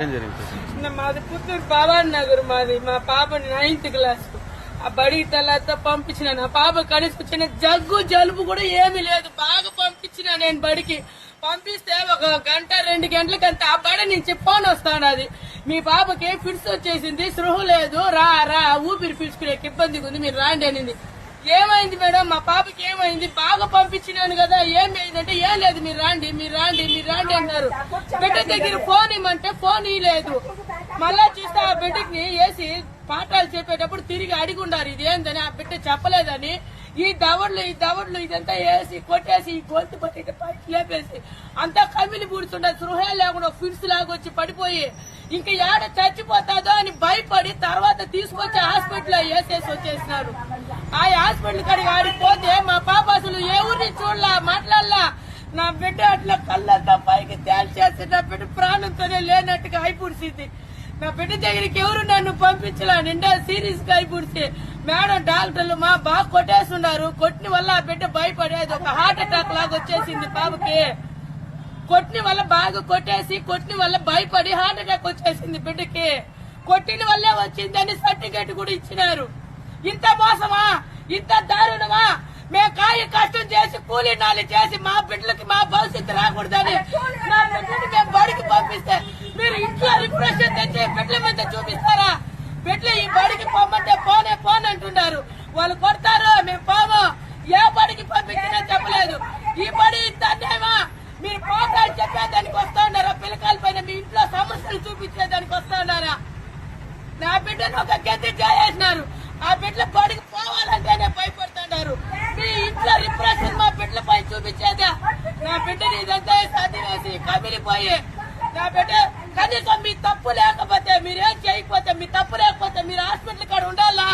మాది పుత్తూరు భవాన్ నగర్. మాది మా పాప 9th క్లాస్. ఆ బడికి తెల్లతో పంపించిన. నా పాప కనీసం చిన్న జగ్గు జలుబు కూడా ఏమీ లేదు. బాగా పంపించిన నేను బడికి. పంపిస్తే ఒక గంట 2 గంటలకంత ఆ బడి నుంచి ఫోన్ వస్తానది. మీ పాపకి ఫిట్స్ వచ్చేసింది, సృహ లేదు, రా ఊపిరి పీల్చుకునే ఇబ్బందిగా ఉంది, మీరు రాండి అనింది. ఏమైంది మేడం, మా పాపకి ఏమైంది, బాగా పంపించినాను కదా, ఏమైందంటే ఏం లేదు, మీరు రాండి అన్నారు. బిడ్డ దగ్గర ఫోన్ ఇమ్మంటే ఫోన్ ఇవ్వలేదు. మళ్ళా చూస్తే ఆ బిడ్డకి వేసి పాఠాలు చెప్పేటప్పుడు తిరిగి అడిగి ఉండారు ఇదేందని. ఆ బిడ్డ చెప్పలేదని ఈ దవడ్లు ఇదంతా వేసి కొట్టేసి ఈ గొంతు పట్టి పైకి లేపేసి అంతా కమిలి పూడుతుండే, సృహ లేకుండా ఫిట్స్ లాగా వచ్చి పడిపోయి ఇంకా ఏడ చచ్చిపోతాదో అని భయపడి తర్వాత తీసుకొచ్చి హాస్పిటల్ వేసేసి వచ్చేసినారు. ఆ హాస్పిటల్ కాడికి ఆడిపోతే మా పాప అసలు ఏ ఊరిని చూడలా, మాట్లాడలా. నా బిడ్డ అట్లా కళ్ళంతా పైకి తేల్చేసి నా బిడ్డ ప్రాణంతోనే లేనట్టుగా అయిపూడ్చింది. నా బిడ్డ దగ్గరికి ఎవరు నన్ను పంపించలా, నిండా సీరియస్ గా అయిపూడితే మేడం డాక్టర్లు మా బాగా కొట్టేస్తున్నారు. కొట్టిన వల్ల ఆ బిడ్డ భయపడేది ఒక హార్ట్ అటాక్ లాగా వచ్చేసింది పాపకి. కొట్టిన వల్ల బాగా కొట్టిన వల్ల భయపడి హార్ట్ అటాక్ వచ్చేసింది బిడ్డకి. కొట్టిన వల్లే వచ్చిందని సర్టిఫికేట్ కూడా ఇచ్చినారు. ఇంత మోసమా, ఇంత దారుణమా? మేము కష్టం చేసి కూలీ నాలి చేసి మా బిడ్డలకి మా భవిష్యత్తు రాకూడదని నా బిడ్డని మేము బడికి పంపిస్తే మీరు ఇంట్లో రిప్రెషన్ తెచ్చి బిడ్డల మీద చూపిస్తారా? బిడ్డలు ఈ బడికి పొమ్మంటే పోనే అంటున్నారు. వాళ్ళు కొడతారు, మేము పోము. ఏ బడికి పంపించినా చెప్పలేదు. ఈ బడి ఇంతనేమా మీరు పోతాలు చెప్పేదానికి వస్తా ఉన్నారా? పిల్లకాయల పైన మీ ఇంట్లో సమస్యలు చూపించేదానికి వస్తా ఉన్నారా? నా బిడ్డను ఒక గెద్ది చేసినారు. ఆ బిడ్డల బడికి పోవాలంటేనే భయపడుతున్నారు. మీ ఇంట్లో రిప్రెషన్ మా బిడ్డల పైన చూపించేదా? నా బిడ్డని ఇదంతా చదివేసి కమిలిపోయి నా బిడ్డ కనీసం మీ తప్పు లేకపోతే, మీరేం చేయకపోతే, మీ తప్పు లేకపోతే మీరు హాస్పిటల్ కాడ ఉండాలా?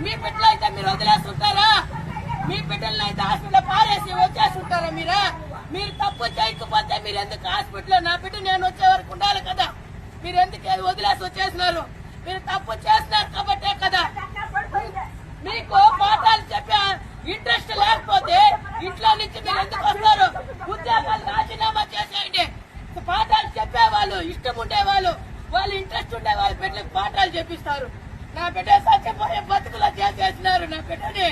మీ బిడ్డలు అయితే మీరు వదిలేస్తుంటారా? మీ బిడ్డలను అయితే హాస్పిటల్ పారేసి వచ్చేస్తుంటారా? మీరు తప్పు చేయకపోతే మీరు ఎందుకు హాస్పిటల్లో? నా బిడ్డ నేను వచ్చే వరకు ఉండాలి కదా. మీరు ఎందుకు వదిలేసి వచ్చేసినారు? మీరు తప్పు చేసినారు కాబట్టే కదా. మీకు పాఠాలు చెప్పే ఇంట్రెస్ట్ లేకపోతే ఇంట్లో నుంచి మీరు ఎందుకు వస్తారు? ఉద్యోగాలు రాజీనామా చేసేయండి. పాఠాలు చెప్పేవాళ్ళు, ఇష్టం ఉండేవాళ్ళు, వాళ్ళు ఇంట్రెస్ట్ ఉండేవాళ్ళు బిడ్డలకు పాఠాలు చెప్పిస్తారు. నా బిడ్డ సత్యపోయే బతుకులా చేసేసినారు నా బిడ్డని.